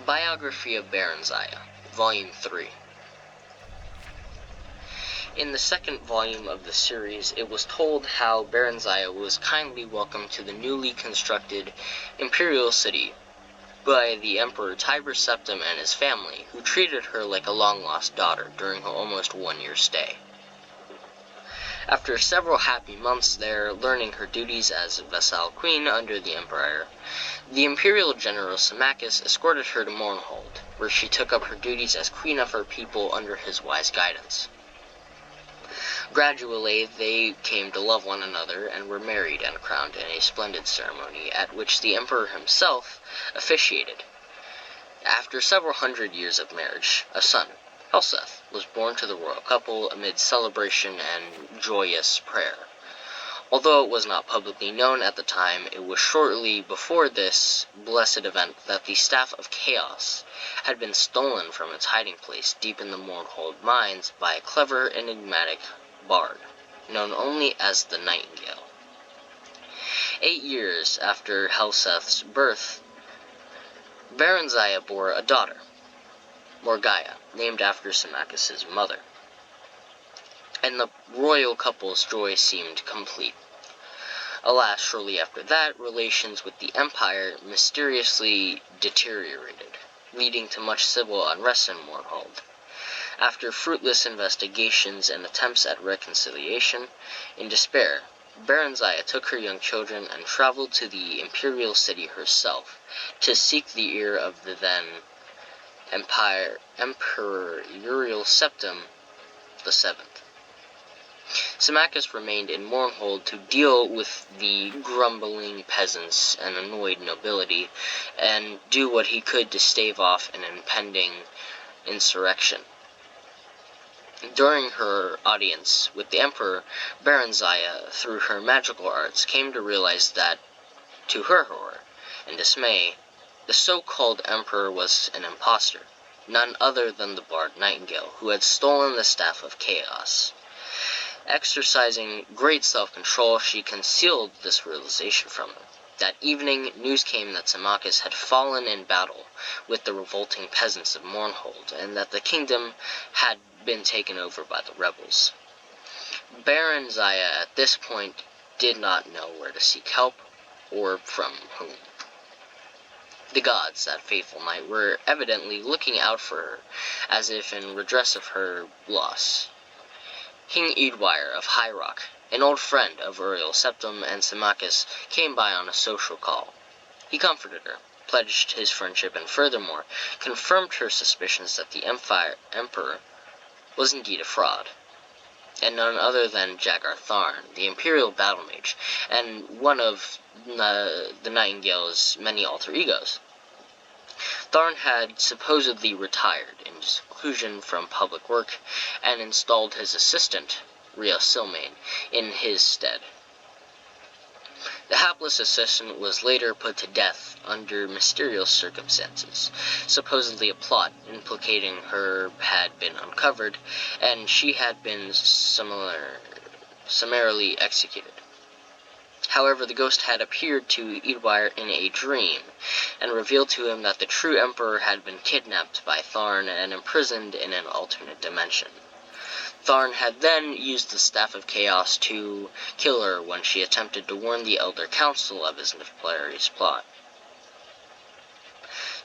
Biography of Barenziah, Volume 3. In the second volume of the series, it was told how Barenziah was kindly welcomed to the newly constructed imperial city by the Emperor Tiber Septim and his family, who treated her like a long-lost daughter during her almost one-year stay. After several happy months there, learning her duties as a vassal queen under the Emperor, the imperial general Symmachus escorted her to Mournhold, where she took up her duties as queen of her people under his wise guidance. Gradually, they came to love one another and were married and crowned in a splendid ceremony at which the emperor himself officiated. After several hundred years of marriage, a son, Helseth, was born to the royal couple amid celebration and joyous prayer. Although it was not publicly known at the time, it was shortly before this blessed event that the Staff of Chaos had been stolen from its hiding place deep in the Mournhold mines by a clever, enigmatic bard, known only as the Nightingale. 8 years after Helseth's birth, Barenziah bore a daughter, Morgiah, named after Symmachus's mother, and the royal couple's joy seemed complete. Alas, shortly after that, relations with the empire mysteriously deteriorated, leading to much civil unrest in Mournhold. After fruitless investigations and attempts at reconciliation, in despair, Barenziah took her young children and traveled to the imperial city herself to seek the ear of the then Emperor Septim VII. Symmachus remained in Mournhold to deal with the grumbling peasants and annoyed nobility, and do what he could to stave off an impending insurrection. During her audience with the emperor, Barenziah, through her magical arts, came to realize that, to her horror and dismay, the so-called emperor was an impostor, none other than the bard Nightingale, who had stolen the Staff of Chaos. Exercising great self-control, she concealed this realization from him. That evening, news came that Symmachus had fallen in battle with the revolting peasants of Mournhold, and that the kingdom had been taken over by the rebels. Barenziah at this point did not know where to seek help, or from whom. The gods, that fateful night, were evidently looking out for her, as if in redress of her loss. King Eadwire of High Rock, an old friend of Uriel Septim and Symmachus, came by on a social call. He comforted her, pledged his friendship, and furthermore confirmed her suspicions that the emperor was indeed a fraud, and none other than Jagar Tharn, the imperial battle mage, and one of the Nightingale's many alter egos. Tharn had supposedly retired in seclusion from public work and installed his assistant, Rhea Silmain, in his stead. The hapless assistant was later put to death under mysterious circumstances. Supposedly a plot implicating her had been uncovered, and she had been summarily executed. However, the ghost had appeared to Eadwire in a dream, and revealed to him that the true emperor had been kidnapped by Tharn and imprisoned in an alternate dimension. Tharn had then used the Staff of Chaos to kill her when she attempted to warn the Elder Council of his nefarious plot.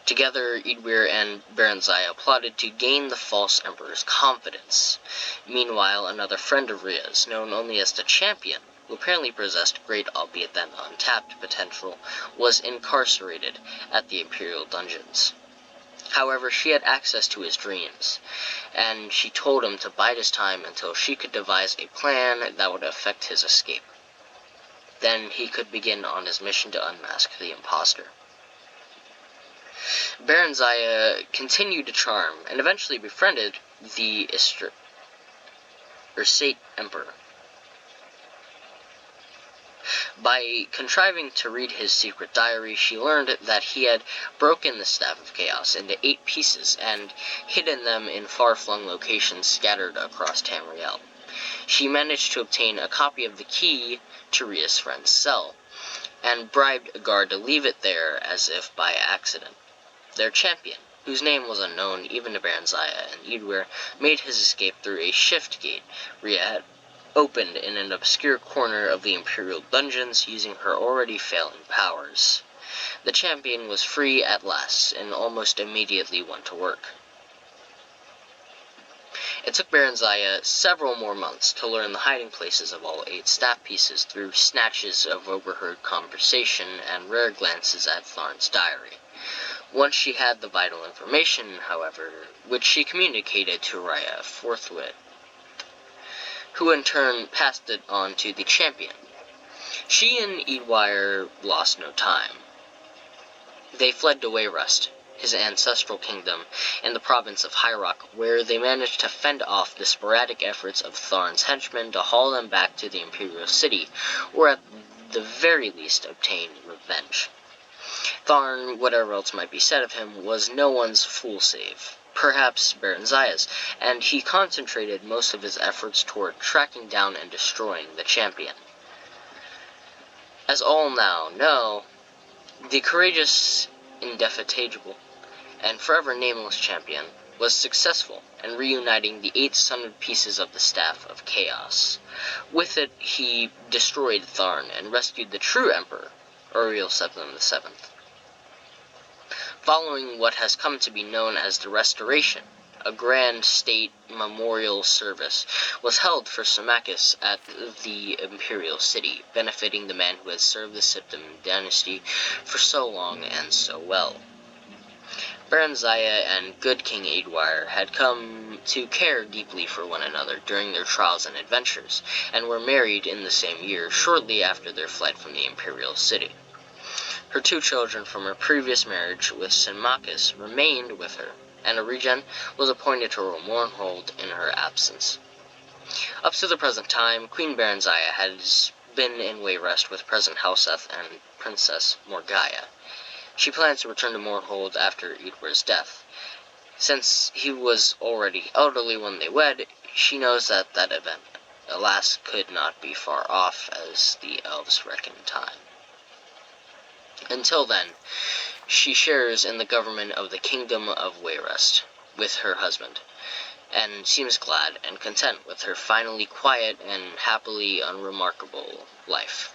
Together, Eadwire and Barenziah plotted to gain the false emperor's confidence. Meanwhile, another friend of Rhea's, known only as the Champion, who apparently possessed great, albeit then untapped, potential, was incarcerated at the imperial dungeons. However, she had access to his dreams, and she told him to bide his time until she could devise a plan that would effect his escape. Then he could begin on his mission to unmask the impostor. Barenziah continued to charm, and eventually befriended the Ursate Emperor. By contriving to read his secret diary, she learned that he had broken the Staff of Chaos into 8 pieces and hidden them in far-flung locations scattered across Tamriel. She managed to obtain a copy of the key to Rhea's friend's cell, and bribed a guard to leave it there as if by accident. Their champion, whose name was unknown even to Barenziah and Eadwyr, made his escape through a shift gate Rhea had opened in an obscure corner of the Imperial dungeons using her already failing powers. The champion was free at last, and almost immediately went to work. It took Barenziah several more months to learn the hiding places of all 8 staff pieces through snatches of overheard conversation and rare glances at Tharn's diary. Once she had the vital information, however, which she communicated to Rhea forthwith, who in turn passed it on to the champion. She and Eadwyr lost no time. They fled to Wayrest, his ancestral kingdom, in the province of High Rock, where they managed to fend off the sporadic efforts of Tharn's henchmen to haul them back to the Imperial City, or at the very least obtain revenge. Tharn, whatever else might be said of him, was no one's fool save, perhaps Barenziah's, and he concentrated most of his efforts toward tracking down and destroying the champion. As all now know, the courageous, indefatigable, and forever nameless champion was successful in reuniting the 8 sundered pieces of the Staff of Chaos. With it, he destroyed Tharn and rescued the true Emperor, Uriel Septim VII. Following what has come to be known as the Restoration, a grand state memorial service was held for Symmachus at the Imperial City, benefiting the man who had served the Septim dynasty for so long and so well. Barenziah and good King Eadwyr had come to care deeply for one another during their trials and adventures, and were married in the same year, shortly after their flight from the Imperial City. Her 2 children from her previous marriage with Symmachus remained with her, and a regent was appointed to Mournhold in her absence. Up to the present time, Queen Barenziah has been in Wayrest with present Helseth and Princess Morgaya. She plans to return to Mournhold after Eadwyr's death. Since he was already elderly when they wed, she knows that that event, alas, could not be far off, as the elves reckon time. Until then, she shares in the government of the Kingdom of Wayrest with her husband, and seems glad and content with her finally quiet and happily unremarkable life.